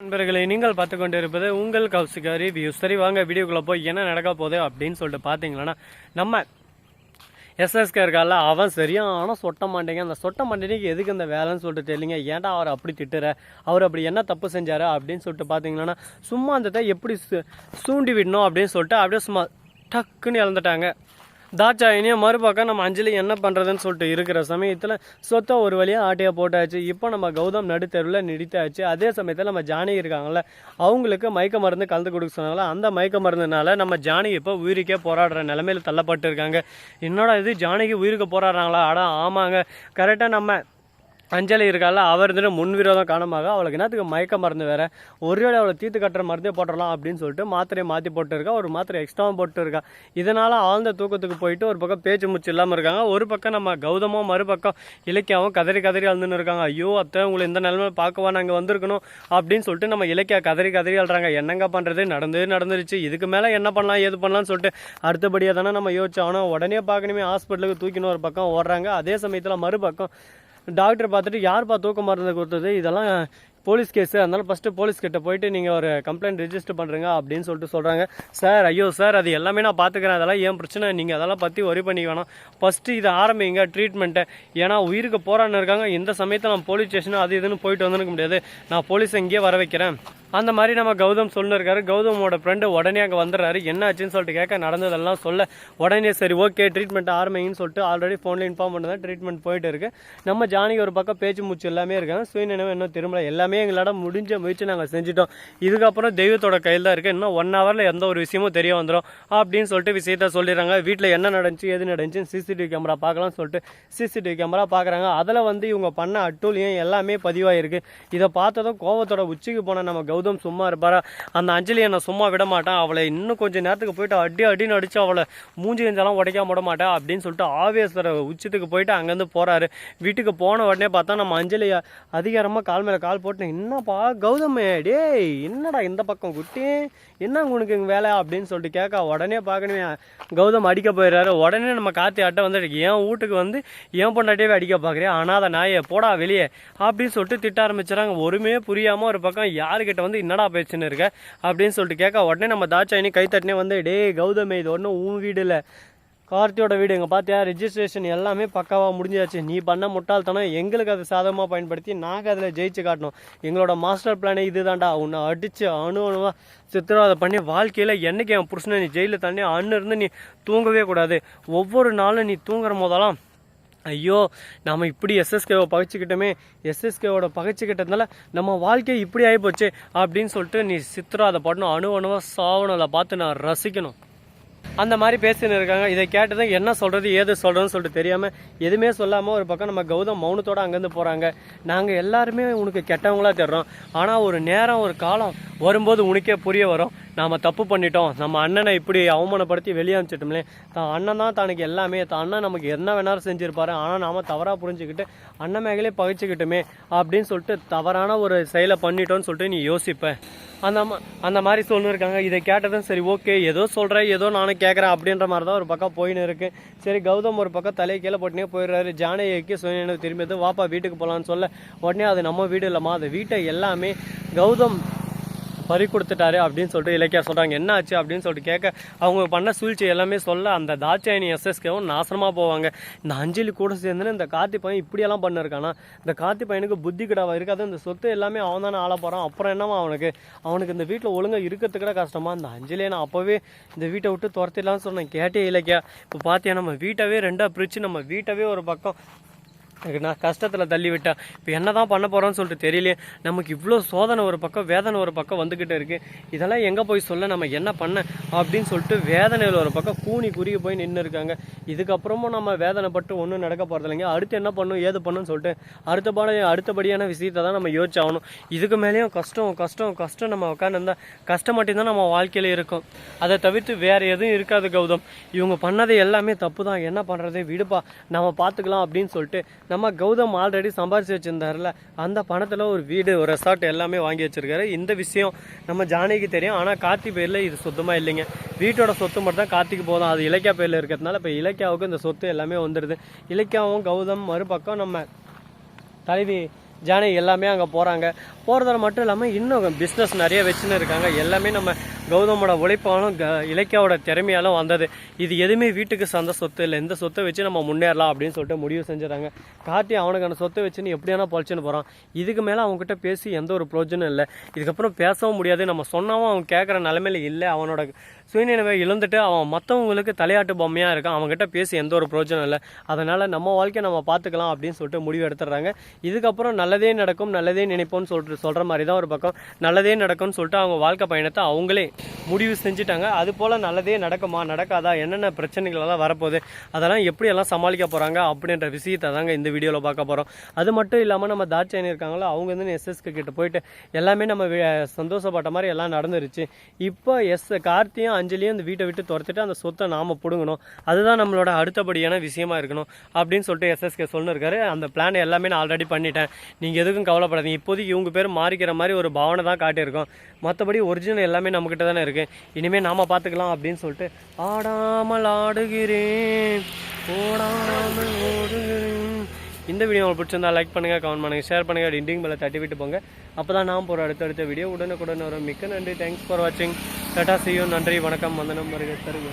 நண்பர்களை நீங்கள் பார்த்து கொண்டு இருப்பது உங்கள் கௌசிகா ரிவ்யூ. சரி வாங்க வீடியோக்குள்ளே போய் என்ன நடக்க போகுது அப்படின்னு சொல்லிட்டு பார்த்தீங்களன்னா, நம்ம எஸ்எஸ்கே இருக்கால அவன் சரியான சொட்ட மாட்டேங்க. அந்த சொட்ட மாட்டேனிக்கு எதுக்கு இந்த வேலைன்னு சொல்லிட்டு தெரியலிங்க. ஏன்டா அவர் அப்படி திட்டுற, அவர் அப்படி என்ன தப்பு செஞ்சார் அப்படின்னு சொல்லிட்டு பார்த்தீங்கன்னா, சும்மா அந்த எப்படி சூண்டி விடணும் அப்படின்னு சொல்லிட்டு அப்படியே சும்மா டக்குன்னு இழந்துட்டாங்க. தாட்சாயினியும் மறுபக்கம் நம்ம அஞ்சலி என்ன பண்ணுறதுன்னு சொல்லிட்டு இருக்கிற சமயத்தில் சொத்தை ஒரு வழியாக ஆட்டையாக போட்டாச்சு. இப்போ நம்ம கௌதம் நடுத்தருவில் நிறுத்தாச்சு. அதே சமயத்தில் நம்ம ஜானகி இருக்காங்கள்ல, அவங்களுக்கு மயக்க மருந்து கலந்து கொடுக்க சொன்னாங்களா, அந்த மயக்க மருந்துனால நம்ம ஜானகி இப்போ உயிருக்கே போராடுற நிலைமையில் தள்ளப்பட்டு இருக்காங்க. என்னோட இது ஜானகி உயிருக்கு போராடுறாங்களா? ஆமாங்க, கரெக்டாக நம்ம அஞ்சலி இருக்கால, அவர் இருந்துட்டு முன்விரோதம் காரணமாக அவளுக்கு என்னத்துக்கு மயக்க மருந்து வேறு, ஒரு வேளை அவளை தீர்த்து கட்டுற மருந்தே போட்டுடலாம் அப்படின்னு சொல்லிட்டு மாத்திரையை மாற்றி போட்டு இருக்கா. ஒரு மாத்திரை எக்ஸ்ட்ராவும் போட்டு இருக்கா. இதனால் ஆழ்ந்த தூக்கத்துக்கு போயிட்டு ஒரு பக்கம் பேச்சு மூச்சு இல்லாமல் இருக்காங்க. ஒரு பக்கம் நம்ம கௌதமும் மறுபக்கம் இலக்கியாவும் கதறி கதறி அழுதுன்னு இருக்காங்க. ஐயோ அத்தை, உங்களை இந்த நிலைமை பார்க்கவா நாங்கள் வந்திருக்கணும் அப்படின்னு சொல்லிட்டு நம்ம இலக்கியா கதறி கதறி அழுறாங்க. என்னங்க பண்ணுறது, நடந்துருச்சு, இதுக்கு மேலே என்ன பண்ணலாம் ஏது பண்ணலாம்னு சொல்லிட்டு அடுத்தபடியாக தானே நம்ம யோசிச்சோம். உடனே பார்க்கணுமே ஹாஸ்பிட்டலுக்கு தூக்கின்னு ஒரு பக்கம் ஓடுறாங்க. அதே சமயத்தில் மறுபக்கம் டாக்டர் பார்த்துட்டு யார்ப்பா தூக்க மருந்து கொடுத்தது, இதெல்லாம் போலீஸ் கேஸு, அதனால ஃபஸ்ட்டு போலீஸ்கிட்ட போயிட்டு நீங்கள் ஒரு கம்ப்ளைண்ட் ரிஜிஸ்டர் பண்ணுறீங்க அப்படின்னு சொல்லிட்டு சொல்கிறாங்க. சார் ஐயோ சார், அது எல்லாமே நான் பார்த்துக்கிறேன், அதெல்லாம் ஏன் பிரச்சனை, நீங்கள் அதெல்லாம் பற்றி ஒரி பண்ணிக்க வேணாம், ஃபஸ்ட்டு இதை ஆரம்பிங்க ட்ரீட்மெண்ட்டை. ஏன்னா உயிருக்கு போராடினு இருக்காங்க. இந்த சமயத்தில் நான் போலீஸ் ஸ்டேஷன் அது இதுன்னு போயிட்டு வந்துருக்க முடியாது, நான் போலீஸை இங்கேயே வர வைக்கிறேன் அந்த மாதிரி நம்ம கௌதம் சொல்லிருக்காரு. கௌதமோட ஃப்ரெண்டு உடனே அங்கே வந்துடுறாரு. என்ன ஆச்சுன்னு சொல்லிட்டு கேட்க நடந்ததெல்லாம் சொல்ல உடனே சரி ஓகே ட்ரீட்மெண்ட் ஆரம்பிங்கன்னு சொல்லிட்டு ஆல்ரெடி ஃபோனில் இன்ஃபார்ம் பண்ணி தான் ட்ரீட்மெண்ட் போயிட்டு இருக்கு. நம்ம ஜானகி ஒரு பக்கம் பேச்சு மூச்சு எல்லாமே இருக்காங்க. சுயநினைவு இன்னும் திரும்பல. எல்லாமே எங்களோட முடிஞ்ச முயற்சி நாங்கள் செஞ்சுட்டோம். இதுக்கப்புறம் தெய்வத்தோட கையில் தான் இருக்குது. இன்னும் 1 ஹவரில் எந்த ஒரு விஷயமும் தெரிய வந்துடும் அப்படின்னு சொல்லிட்டு விஷயத்த சொல்லிடுறாங்க. வீட்டில் என்ன நடந்துச்சு எது நடந்துச்சுன்னு சிசிடிவி கேமரா பார்க்கலாம்னு சொல்லிட்டு சிசிடிவி கேமரா பார்க்குறாங்க. அதில் இவங்க பண்ண அட்டூழியம் எல்லாமே பதிவாயிருக்கு. இதை பார்த்ததும் கோவத்தோட உச்சிக்கு போன நம்ம கௌதம் சும்மா இருப்பாரா? அந்த அஞ்சலியை நான் சும்மா விட மாட்டேன், அவளை இன்னும் கொஞ்சம் நேரத்துக்கு போயிட்டு அடின்னு அடிச்சு அவளை மூஞ்சி கஞ்செல்லாம் உடைக்காம விட மாட்டேன் அப்படின்னு சொல்லிட்டு ஆவேசர உச்சத்துக்கு போயிட்டு அங்கேருந்து போறாரு. வீட்டுக்கு போன உடனே பார்த்தா நம்ம அஞ்சலியை அதிகாரமாக கால் மேலே கால் போட்டு, என்னப்பா கௌதம், டேய் என்னடா இந்த பக்கம் குட்டி, என்ன உனக்கு இங்கே வேலை அப்படின்னு சொல்லிட்டு கேட்க உடனே பார்க்கணுமே கௌதம் அடிக்க போயிடுறாரு. உடனே நம்ம கார்த்தி அட்டை வந்துட்டு, என் வீட்டுக்கு என் பொண்டாட்டியவே அடிக்க பார்க்குறேன், ஆனால் அதை நாயை போடா வெளியே அப்படின்னு சொல்லிட்டு திட்ட ஆரம்பிச்சுறாங்க. ஒருமே புரியாமல் ஒரு பக்கம் யாருக்கிட்ட என்னடா பேச்சுன்னு இருக்க அப்படின்னு சொல்லிட்டு கேட்க உடனே நம்ம தாட்சாயினி கை தட்டினே டே கௌதமே, இது ஒன்றும் உன் வீடு இல்லை, கார்த்தியோட வீடு, எங்கள் பார்த்தியா ரிஜிஸ்ட்ரேஷன் எல்லாமே பக்காவாக முடிஞ்சாச்சு, நீ பண்ண முட்டாள்தனம் எங்களுக்கு அதை சாதகமாக பயன்படுத்தி நாங்கள் அதில் ஜெயிச்சு காட்டணும், எங்களோட மாஸ்டர் பிளானே இது தான்டா, உன்னை அடித்து அணுவா சித்திரவதை பண்ணி வாழ்க்கையில் என்றைக்கு என் புருஷனை நீ ஜெயிலில் தண்ணி இருந்து நீ தூங்கவே கூடாது, ஒவ்வொரு நாளும் நீ தூங்குற போதெல்லாம் ஐயோ நம்ம இப்படி எஸ்எஸ்கேவை பகைச்சிக்கிட்டோமே, எஸ்எஸ்கேவோட பகைச்சிக்கிட்டதுனால நம்ம வாழ்க்கை இப்படி ஆகிப்போச்சு அப்படின்னு சொல்லிட்டு நீ சித்திராதை பண்ணணும், அணுவா சாவணலை பார்த்து நான் ரசிக்கணும் அந்த மாதிரி பேசின்னு இருக்காங்க. இதை கேட்டதும் என்ன சொல்கிறது ஏது சொல்கிறதுன்னு சொல்லிட்டு தெரியாமல் எதுவுமே சொல்லாமல் ஒரு பக்கம் நம்ம கௌதம் மௌனத்தோடு அங்கேருந்து போகிறாங்க. நாங்கள் எல்லாருமே உனக்கு கெட்டவங்களா தெரிறோம், ஆனால் ஒரு நேரம் ஒரு காலம் வரும்போது உனக்கே புரிய வரும், நாம் தப்பு பண்ணிட்டோம், நம்ம அண்ணனை இப்படி அவமானப்படுத்தி வெளியே அனுப்பிச்சிட்டோம்லே, தான் அண்ணன் தான் தனக்கு எல்லாமே, தான் அண்ணன் நமக்கு என்ன வேணாலும் செஞ்சுருப்பாரு, ஆனால் நாம் தவறாக புரிஞ்சுக்கிட்டு அண்ணன் மேகளே பகிச்சுக்கிட்டுமே அப்படின்னு சொல்லிட்டு தவறான ஒரு செயலை பண்ணிட்டோன்னு சொல்லிட்டு நீ யோசிப்ப அந்த மாதிரி சொல்லிருக்காங்க. இதை கேட்டதும் சரி ஓகே, ஏதோ சொல்கிறேன் ஏதோ நானும் கேட்குறேன் அப்படின்ற மாதிரி தான் ஒரு பக்கம் போயின்னு இருக்குது. சரி கௌதம் ஒரு பக்கம் தலையை கீழே போட்டுனே போயிடுறாரு. ஜானகிக்கு சுயநினைவு திரும்பியது, வாப்பா வீட்டுக்கு போகலான்னு சொல்ல உடனே அது நம்ம வீடு இல்லைம்மா, அது வீட்டை எல்லாமே கௌதம் பறி கொடுத்துட்டாரு அப்படின்னு சொல்லிட்டு இலக்கியா சொல்கிறாங்க. என்ன ஆச்சு அப்படின்னு சொல்லிட்டு கேட்க அவங்க பண்ண சூழ்ச்சி எல்லாமே சொல்ல அந்த தாட்சாயினி எஸ்எஸ்கேவும் நாசனமாக போவாங்க. இந்த அஞ்சலி கூட சேர்ந்துன்னு இந்த கார்த்தி பையன் இப்படியெல்லாம் பண்ணிருக்கானா, இந்த கார்த்தி பையனுக்கு புத்தி கிடாவா இருக்காது, இந்த சொத்து எல்லாமே அவன் தானே ஆள போகிறான், அப்புறம் என்னமா அவனுக்கு இந்த வீட்டில் ஒழுங்காக இருக்கிறதுக்கு கூட கஷ்டமா, இந்த அஞ்சலியை நான் அப்போவே இந்த வீட்டை விட்டு துரத்திடலான்னு சொன்னேன், கேட்டே இலக்கியா. இப்போ பார்த்தியா நம்ம வீட்டவே ரெண்டாக பிரித்து நம்ம வீட்டவே ஒரு பக்கம் நான் கஷ்டத்தில் தள்ளி விட்டேன், இப்போ என்ன தான் பண்ண போகிறோன்னு சொல்லிட்டு தெரியலையே, நமக்கு இவ்வளோ சோதனை ஒரு பக்கம் வேதனை ஒரு பக்கம் வந்துக்கிட்டு இருக்குது, இதெல்லாம் எங்கே போய் சொல்ல, நம்ம என்ன பண்ண அப்படின்னு சொல்லிட்டு வேதனையில் ஒரு பக்கம் கூனி குறுகி போய் நின்று இருக்காங்க. இதுக்கப்புறமும் நம்ம வேதனைப்பட்டு ஒன்றும் நடக்க போகிறது இல்லைங்க. அடுத்து என்ன பண்ணும் ஏது பண்ணுன்னு சொல்லிட்டு அடுத்தபடியான விஷயத்தை தான் நம்ம யோசிச்சாகணும். இதுக்கு மேலேயும் கஷ்டம் நம்ம உட்காந்துருந்தா கஷ்டம் மட்டும்தான் நம்ம வாழ்க்கையில் இருக்கும், அதை தவிர்த்து வேறு எதுவும் இருக்காது. கௌதம் இவங்க பண்ணது எல்லாமே தப்பு தான், என்ன பண்ணுறது விடுப்பா நம்ம பார்த்துக்கலாம் அப்படின்னு சொல்லிட்டு நம்ம கௌதம் ஆல்ரெடி சம்பாரிச்சு வச்சிருந்தாருல, அந்த பணத்தில் ஒரு வீடு ஒரு ரெசார்ட் எல்லாமே வாங்கி வச்சிருக்காரு. இந்த விஷயம் நம்ம ஜானகிக்கு தெரியும், ஆனால் கார்த்தி பேரில் இது சுத்தமாக இல்லைங்க. வீட்டோட சொத்து மட்டும் தான் கார்த்திக்கு போதும், அது இலக்கியா பேரில் இருக்கிறதுனால இப்போ இலக்கியாவுக்கு இந்த சொத்து எல்லாமே வந்துடுது. இலக்கியாவும் கௌதம் மறுபக்கம் நம்ம தலைவி ஜானகி எல்லாமே அங்கே போகிறதால மட்டும் இல்லாமல் இன்னும் பிஸ்னஸ் நிறைய வச்சுன்னு இருக்காங்க. எல்லாமே நம்ம கௌதமோட உழைப்பாலும் இலக்கியாவோட திறமையாலும் வந்தது. இது எதுவுமே வீட்டுக்கு சொந்த சொத்து இல்லை, இந்த சொத்தை வச்சு நம்ம முன்னேறலாம் அப்படின்னு சொல்லிட்டு முடிவு செஞ்சுறாங்க. கார்த்தி அவனுக்கான சொத்தை வச்சுன்னு எப்படியானா பொழைச்சுன்னு போகிறான். இதுக்கு மேலே அவங்ககிட்ட பேசி எந்த ஒரு பிரோஜனம் இல்லை. இதுக்கப்புறம் பேசவும் முடியாது. நம்ம சொன்னாவும் அவன் கேட்குற நிலைமையில இல்லை. அவனோட சுயநினைவை இழந்துட்டு அவன் மற்றவங்களுக்கு தலையாட்டு பொம்மையாக இருக்கான். அவங்ககிட்ட பேசி எந்த ஒரு பிரோஜனம் இல்லை. அதனால் நம்ம வாழ்க்கையை நம்ம பார்த்துக்கலாம் அப்படின்னு சொல்லிட்டு முடிவு எடுத்துடுறாங்க. இதுக்கப்புறம் நல்லதே நடக்கும், நல்லதே நினைப்போம்னு சொல்கிற மாதிரி தான் ஒரு பக்கம் நல்லதே நடக்கும்னு சொல்லிட்டு அவங்க வாழ்க்கை பயணத்தை அவங்களே முடிவு செஞ்சுட்டாங்க. அது போல் நல்லதே நடக்குமா நடக்காதா, என்னென்ன பிரச்சனைகளெல்லாம் வரப்போகுது, அதெல்லாம் எப்படியெல்லாம் சமாளிக்க போகிறாங்க அப்படின்ற விஷயத்தை தாங்க இந்த வீடியோவில் பார்க்க போகிறோம். அது மட்டும் இல்லாமல் நம்ம தாட்சாயணி இருக்காங்களோ அவங்க வந்து எஸ்எஸ்கே கிட்ட போயிட்டு எல்லாமே நம்ம சந்தோஷப்பட்ட மாதிரி எல்லாம் நடந்துருச்சு. இப்போ கார்த்தியும் அஞ்சலியும் இந்த வீட்டை விட்டு துரத்துட்டு அந்த சொத்தை நாம் பிடுங்கணும், அதுதான் நம்மளோட அடுத்தபடியான விஷயமா இருக்கணும் அப்படின்னு சொல்லிட்டு எஸ்எஸ்கே சொல்லிருக்காரு. அந்த பிளான் எல்லாமே நான் ஆல்ரெடி பண்ணிட்டேன், நீங்கள் எதுக்கும் கவலைப்படாதீங்க. இப்போதைக்கு இவங்க பேர் மாறிக்கிற மாதிரி ஒரு பாவனை தான் காட்டியிருக்கோம். மற்றபடி ஒரிஜினல் எல்லாமே நம்மக்கிட்ட தானே இருக்குது, இனிமேல் நாம் பார்த்துக்கலாம் அப்படின்னு சொல்லிட்டு ஆடாமல் ஆடுகிறேன் ஓடாமல் ஓடுகிறேன். இந்த வீடியோ உங்களுக்கு பிடிச்சிருந்தா லைக் பண்ணுங்கள், கமெண்ட் பண்ணுங்கள், ஷேர் பண்ணுங்கள், டிண்டிங் பெல்லை தட்டி விட்டு போங்க. அப்போ தான் நான் போகிற அடுத்தடுத்த வீடியோ உடனுக்குடன் வரும். மிக்க நன்றி. தேங்க்ஸ் ஃபார் வாட்சிங். Tata, see you. நன்றி, வணக்கம், வந்தனம், வருக தருக.